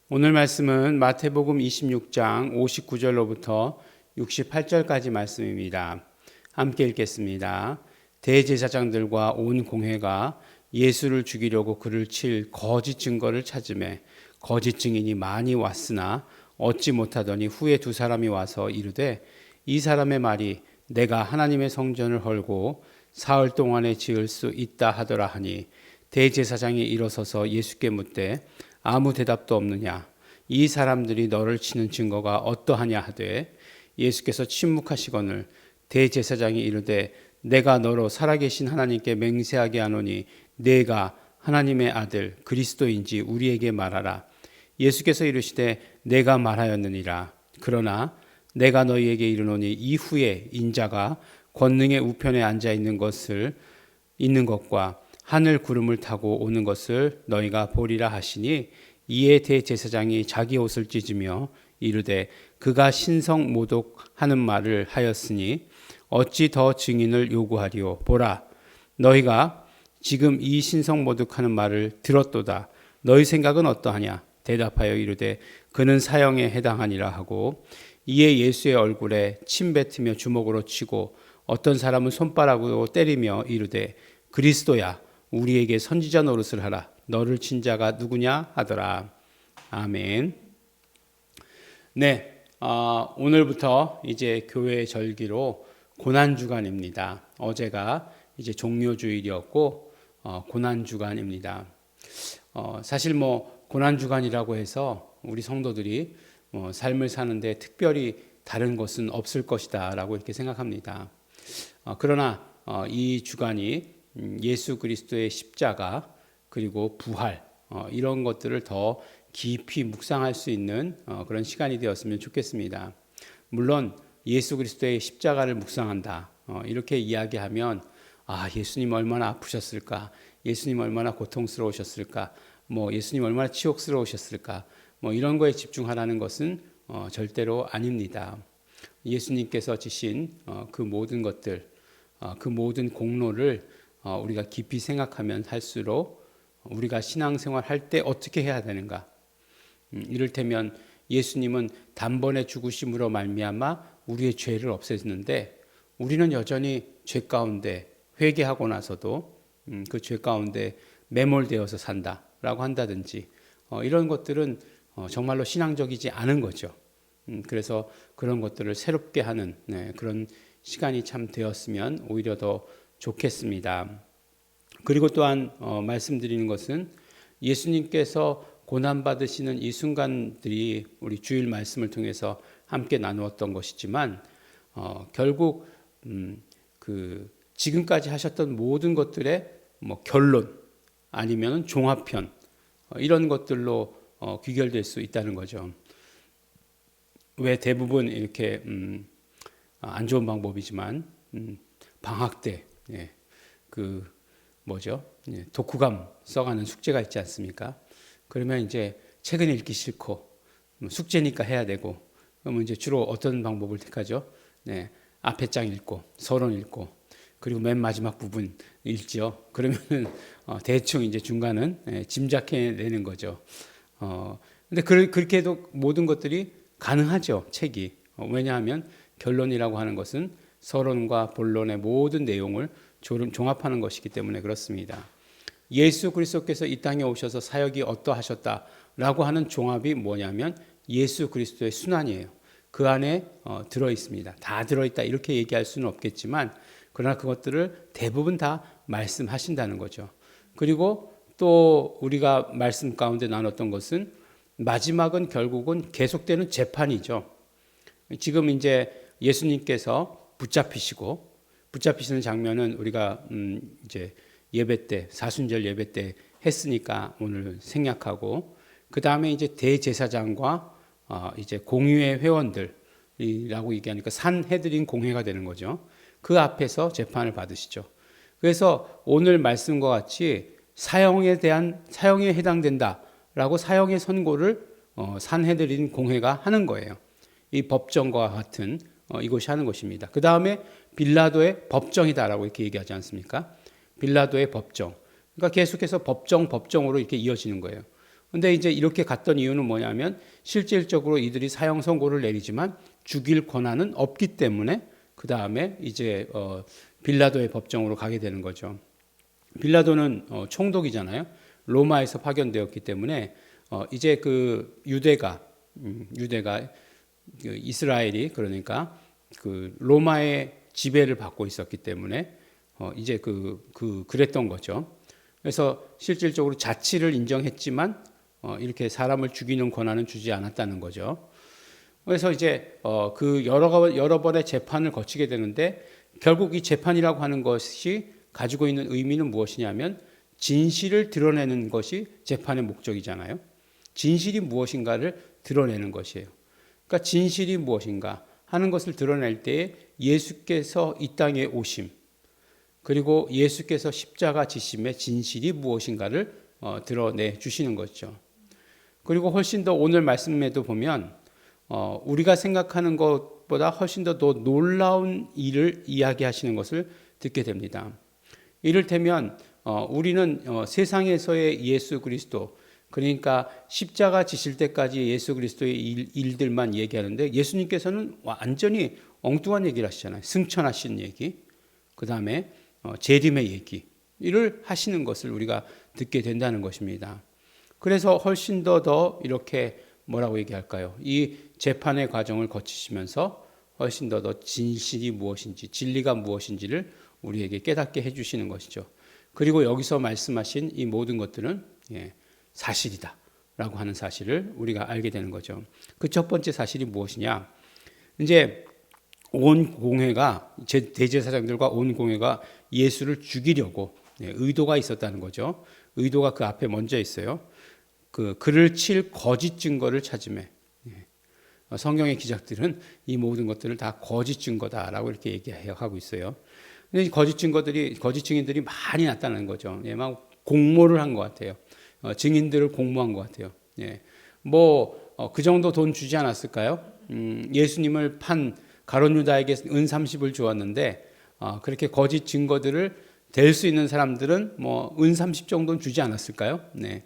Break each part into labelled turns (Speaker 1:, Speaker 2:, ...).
Speaker 1: 오늘 말씀은 마태복음 26장 59절로부터 68절까지 말씀입니다. 함께 읽겠습니다. 대제사장들과 온 공회가 예수를 죽이려고 그를 칠 거짓 증거를 찾으매 거짓 증인이 많이 왔으나 얻지 못하더니 후에 두 사람이 와서 이르되 이 사람의 말이 내가 하나님의 성전을 헐고 사흘 동안에 지을 수 있다 하더라 하니 대제사장이 일어서서 예수께 묻되 아무 대답도 없느냐 이 사람들이 너를 치는 증거가 어떠하냐 하되 예수께서 침묵하시거늘 대제사장이 이르되 내가 너로 살아계신 하나님께 맹세하게 하노니 내가 하나님의 아들 그리스도인지 우리에게 말하라. 예수께서 이르시되 내가 말하였느니라. 그러나 내가 너희에게 이르노니 이후에 인자가 권능의 우편에 앉아 있는 것과 하늘 구름을 타고 오는 것을 너희가 보리라 하시니 이에 대제사장이 자기 옷을 찢으며 이르되 그가 신성 모독하는 말을 하였으니 어찌 더 증인을 요구하리요. 보라 너희가 지금 이 신성 모독하는 말을 들었도다. 너희 생각은 어떠하냐. 대답하여 이르되 그는 사형에 해당하니라 하고 이에 예수의 얼굴에 침 뱉으며 주먹으로 치고 어떤 사람은 손바닥으로 때리며 이르되 그리스도야 우리에게 선지자 노릇을 하라. 너를 친 자가 누구냐 하더라. 아멘. 네, 오늘부터 이제 교회 절기로 고난 주간입니다. 어제가 이제 종료 주일이었고 고난 주간입니다. 사실 고난 주간이라고 해서 우리 성도들이 삶을 사는데 특별히 다른 것은 없을 것이다라고 이렇게 생각합니다. 그러나 이 주간이 예수 그리스도의 십자가 그리고 부활 이런 것들을 더 깊이 묵상할 수 있는 그런 시간이 되었으면 좋겠습니다. 물론 예수 그리스도의 십자가를 묵상한다 이렇게 이야기하면 예수님 얼마나 아프셨을까, 예수님 얼마나 고통스러우셨을까, 예수님 얼마나 치욕스러우셨을까 이런 거에 집중하라는 것은 절대로 아닙니다. 예수님께서 지신 그 모든 것들, 그 모든 공로를 우리가 깊이 생각하면 할수록 우리가 신앙생활 할 때 어떻게 해야 되는가? 이를테면 예수님은 단번에 죽으심으로 말미암아 우리의 죄를 없애주는데 우리는 여전히 죄 가운데 회개하고 나서도 그 죄 가운데 매몰되어서 산다라고 한다든지 이런 것들은 정말로 신앙적이지 않은 거죠. 그래서 그런 것들을 새롭게 하는 그런 시간이 참 되었으면 오히려 더 좋겠습니다. 그리고 또한 말씀드리는 것은 예수님께서 고난받으시는 이 순간들이 우리 주일 말씀을 통해서 함께 나누었던 것이지만 결국 지금까지 하셨던 모든 것들의 결론 아니면 종합편 이런 것들로 귀결될 수 있다는 거죠. 왜 대부분 이렇게 안 좋은 방법이지만 방학 때 독후감 써가는 숙제가 있지 않습니까? 그러면 이제 책은 읽기 싫고 숙제니까 해야 되고 그러면 이제 주로 어떤 방법을 택하죠? 앞에 장 읽고 서론 읽고 그리고 맨 마지막 부분 읽죠. 그러면은 대충 이제 중간은 짐작해내는 거죠. 근데 그렇게 해도 모든 것들이 가능하죠. 책이. 왜냐하면 결론이라고 하는 것은 서론과 본론의 모든 내용을 종합하는 것이기 때문에 그렇습니다. 예수 그리스도께서 이 땅에 오셔서 사역이 어떠하셨다라고 하는 종합이 뭐냐면 예수 그리스도의 순환이에요. 그 안에 들어 있습니다. 다 들어 있다 이렇게 얘기할 수는 없겠지만 그러나 그것들을 대부분 다 말씀하신다는 거죠. 그리고 또 우리가 말씀 가운데 나눴던 것은 마지막은 결국은 계속되는 재판이죠. 지금 이제 예수님께서 붙잡히시는 장면은 우리가 이제 예배 때 사순절 예배 때 했으니까 오늘 생략하고 그 다음에 이제 대제사장과 이제 공의회 회원들이라고 얘기하니까 산헤드린 공회가 되는 거죠. 그 앞에서 재판을 받으시죠. 그래서 오늘 말씀과 같이 사형에 해당된다라고 사형의 선고를 산헤드린 공회가 하는 거예요. 이 법정과 같은 이것이 하는 것입니다. 그 다음에 빌라도의 법정이다라고 이렇게 얘기하지 않습니까? 빌라도의 법정. 그러니까 계속해서 법정으로 이렇게 이어지는 거예요. 근데 이제 이렇게 갔던 이유는 뭐냐면 실질적으로 이들이 사형 선고를 내리지만 죽일 권한은 없기 때문에 그 다음에 이제 빌라도의 법정으로 가게 되는 거죠. 빌라도는 총독이잖아요. 로마에서 파견되었기 때문에 이제 그 유대가 그 이스라엘이 그러니까 그 로마의 지배를 받고 있었기 때문에 이제 그랬던 거죠. 그래서 실질적으로 자치를 인정했지만 이렇게 사람을 죽이는 권한은 주지 않았다는 거죠. 그래서 이제 그 여러 번의 재판을 거치게 되는데 결국 이 재판이라고 하는 것이 가지고 있는 의미는 무엇이냐면 진실을 드러내는 것이 재판의 목적이잖아요. 진실이 무엇인가를 드러내는 것이에요. 그러니까 진실이 무엇인가 하는 것을 드러낼 때에 예수께서 이 땅에 오심, 그리고 예수께서 십자가 지심의 진실이 무엇인가를 드러내 주시는 거죠. 그리고 훨씬 더 오늘 말씀에도 보면 우리가 생각하는 것보다 훨씬 더 놀라운 일을 이야기하시는 것을 듣게 됩니다. 이를테면 우리는 세상에서의 예수 그리스도, 그러니까 십자가 지실 때까지 예수 그리스도의 일들만 얘기하는데 예수님께서는 완전히 엉뚱한 얘기를 하시잖아요. 승천하신 얘기, 그 다음에 재림의 얘기를 하시는 것을 우리가 듣게 된다는 것입니다. 그래서 훨씬 더 이렇게 뭐라고 얘기할까요? 이 재판의 과정을 거치시면서 훨씬 더 진실이 무엇인지, 진리가 무엇인지를 우리에게 깨닫게 해주시는 것이죠. 그리고 여기서 말씀하신 이 모든 것들은 사실이다 라고 하는 사실을 우리가 알게 되는 거죠. 그 첫 번째 사실이 무엇이냐? 이제 온 공회가, 대제사장들과 온 공회가 예수를 죽이려고 의도가 있었다는 거죠. 의도가 그 앞에 먼저 있어요. 그를 칠 거짓 증거를 찾음에, 성경의 기자들은 이 모든 것들을 다 거짓 증거다라고 이렇게 얘기하고 있어요. 근데 거짓 증인들이 많이 나타나는 거죠. 막 공모를 한 것 같아요. 증인들을 공모한 것 같아요. 그 정도 돈 주지 않았을까요? 예수님을 판 가룟 유다에게 은 30을 주었는데 그렇게 거짓 증거들을 댈 수 있는 사람들은 은 30 정도는 주지 않았을까요? 네.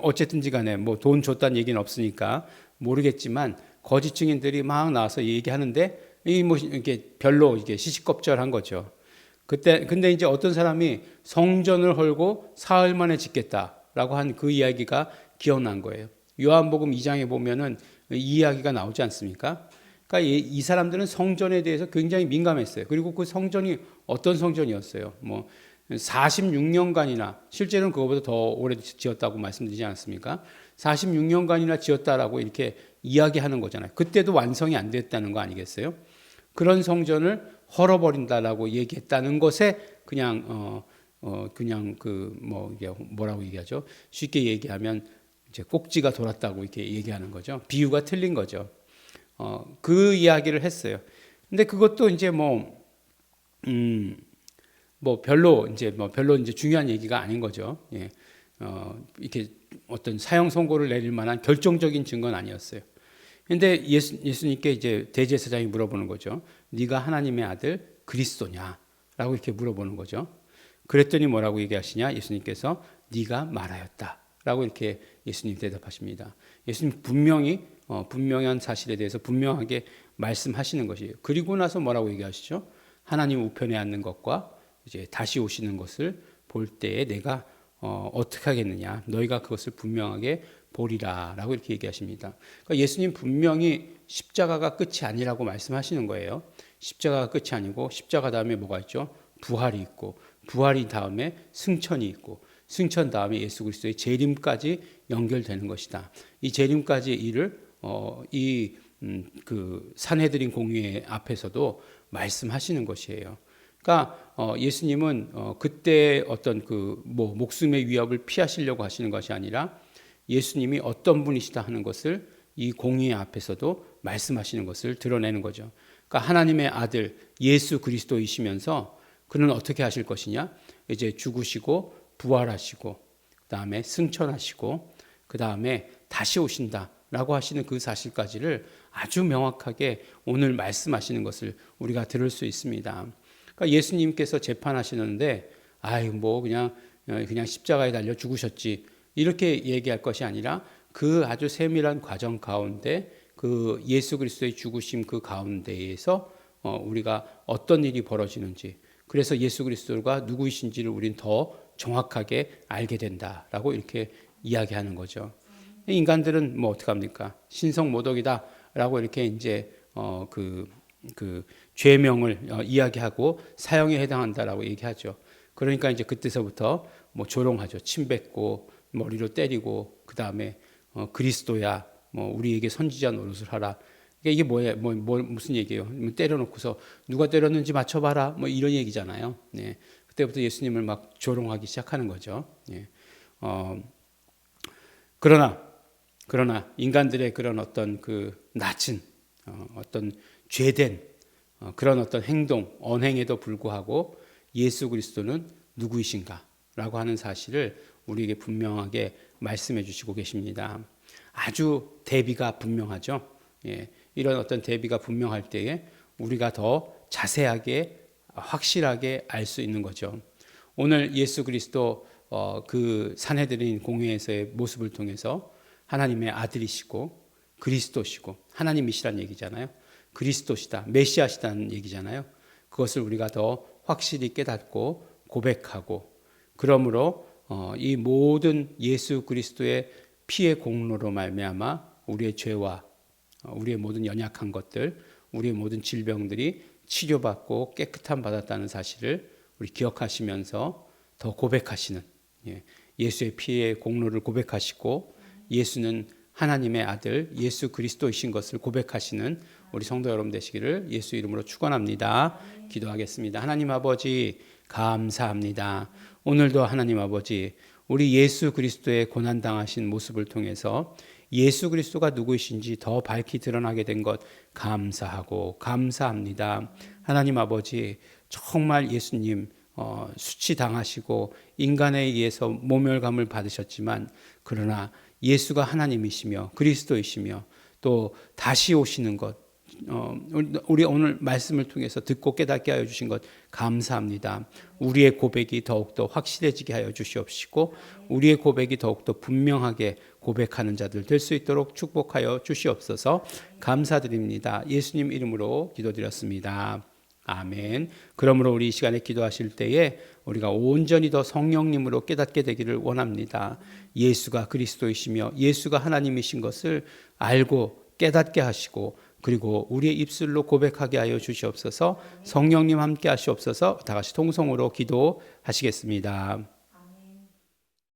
Speaker 1: 어쨌든지 간에 돈 줬다는 얘기는 없으니까 모르겠지만 거짓 증인들이 막 나와서 얘기하는데 이게 별로 이게 시시껍절한 거죠. 근데 이제 어떤 사람이 성전을 헐고 사흘 만에 짓겠다라고 한 그 이야기가 기억난 거예요. 요한복음 2장에 보면은 이 이야기가 나오지 않습니까? 그러니까 이 사람들은 성전에 대해서 굉장히 민감했어요. 그리고 그 성전이 어떤 성전이었어요? 46년간이나, 실제로는 그거보다 더 오래 지었다고 말씀드리지 않았습니까? 46년간이나 지었다라고 이렇게 이야기하는 거잖아요. 그때도 완성이 안 됐다는 거 아니겠어요? 그런 성전을 헐어버린다라고 얘기했다는 것에 그냥 뭐라고 얘기하죠? 쉽게 얘기하면 이제 꼭지가 돌았다고 이렇게 얘기하는 거죠. 비유가 틀린 거죠. 그 이야기를 했어요. 근데 그것도 이제 별로 이제 중요한 얘기가 아닌 거죠. 이렇게 어떤 사형 선고를 내릴 만한 결정적인 증거는 아니었어요. 근데 예수님께 이제 대제사장이 물어보는 거죠. 네가 하나님의 아들 그리스도냐라고 이렇게 물어보는 거죠. 그랬더니 뭐라고 얘기하시냐? 예수님께서 네가 말하였다라고 이렇게 예수님 대답하십니다. 예수님 분명한 사실에 대해서 분명하게 말씀하시는 것이에요. 그리고 나서 뭐라고 얘기하시죠? 하나님 우편에 앉는 것과 이제 다시 오시는 것을 볼 때에 내가 어떻게 하겠느냐? 너희가 그것을 분명하게 보리라라고 이렇게 얘기하십니다. 그러니까 예수님 분명히 십자가가 끝이 아니라고 말씀하시는 거예요. 십자가가 끝이 아니고 십자가 다음에 뭐가 있죠? 부활이 있고, 부활이 다음에 승천이 있고, 승천 다음에 예수 그리스도의 재림까지 연결되는 것이다. 이 재림까지의 일을 그 산헤드린 공회 앞에서도 말씀하시는 것이에요. 그러니까 예수님은 그때 어떤 목숨의 위협을 피하시려고 하시는 것이 아니라 예수님이 어떤 분이시다 하는 것을 이 공의 앞에서도 말씀하시는 것을 드러내는 거죠. 그러니까 하나님의 아들 예수 그리스도이시면서 그는 어떻게 하실 것이냐? 이제 죽으시고 부활하시고 그다음에 승천하시고 그다음에 다시 오신다라고 하시는 그 사실까지를 아주 명확하게 오늘 말씀하시는 것을 우리가 들을 수 있습니다. 그러니까 예수님께서 재판하시는데 그냥 십자가에 달려 죽으셨지. 이렇게 얘기할 것이 아니라 그 아주 세밀한 과정 가운데 그 예수 그리스도의 죽으심 그 가운데에서 우리가 어떤 일이 벌어지는지, 그래서 예수 그리스도가 누구이신지를 우린 더 정확하게 알게 된다라고 이렇게 이야기하는 거죠. 인간들은 뭐 어떡합니까? 신성모독이다라고 이렇게 이제 그 죄명을 이야기하고 사형에 해당한다라고 얘기하죠. 그러니까 이제 그때서부터 뭐 조롱하죠. 침 뱉고 머리로 때리고 그 다음에 그리스도야, 뭐 우리에게 선지자 노릇을 하라. 그러니까 이게 뭐예요? 무슨 얘기예요? 때려놓고서 누가 때렸는지 맞춰봐라. 뭐 이런 얘기잖아요. 네. 그때부터 예수님을 막 조롱하기 시작하는 거죠. 예. 그러나 인간들의 그런 어떤 그 낮은 어떤 죄된 그런 어떤 행동, 언행에도 불구하고 예수 그리스도는 누구이신가라고 하는 사실을 우리에게 분명하게 말씀해 주시고 계십니다. 아주 대비가 분명하죠. 예, 이런 어떤 대비가 분명할 때에 우리가 더 자세하게 확실하게 알 수 있는 거죠. 오늘 예수 그리스도 그 산헤드린 공회에서의 모습을 통해서 하나님의 아들이시고 그리스도시고 하나님이시란 얘기잖아요. 그리스도시다, 메시아시다는 얘기잖아요. 그것을 우리가 더 확실히 깨닫고 고백하고, 그러므로 이 모든 예수 그리스도의 피의 공로로 말미암아 우리의 죄와 우리의 모든 연약한 것들, 우리의 모든 질병들이 치료받고 깨끗함 받았다는 사실을 우리 기억하시면서 더 고백하시는, 예수의 피의 공로를 고백하시고 예수는 하나님의 아들 예수 그리스도이신 것을 고백하시는 우리 성도 여러분 되시기를 예수 이름으로 축원합니다. 기도하겠습니다. 하나님 아버지 감사합니다. 오늘도 하나님 아버지 우리 예수 그리스도의 고난당하신 모습을 통해서 예수 그리스도가 누구이신지 더 밝히 드러나게 된 것 감사하고 감사합니다. 하나님 아버지 정말 예수님 수치당하시고 인간에 의해서 모멸감을 받으셨지만 그러나 예수가 하나님이시며 그리스도이시며 또 다시 오시는 것 우리 오늘 말씀을 통해서 듣고 깨닫게 하여 주신 것 감사합니다. 우리의 고백이 더욱더 확실해지게 하여 주시옵시고 우리의 고백이 더욱더 분명하게 고백하는 자들 될 수 있도록 축복하여 주시옵소서. 감사드립니다. 예수님 이름으로 기도드렸습니다. 아멘. 그러므로 우리 이 시간에 기도하실 때에 우리가 온전히 더 성령님으로 깨닫게 되기를 원합니다. 예수가 그리스도이시며 예수가 하나님이신 것을 알고 깨닫게 하시고 그리고 우리의 입술로 고백하게 하여 주시옵소서. 성령님 함께 하시옵소서. 다 같이 통성으로 기도하시겠습니다.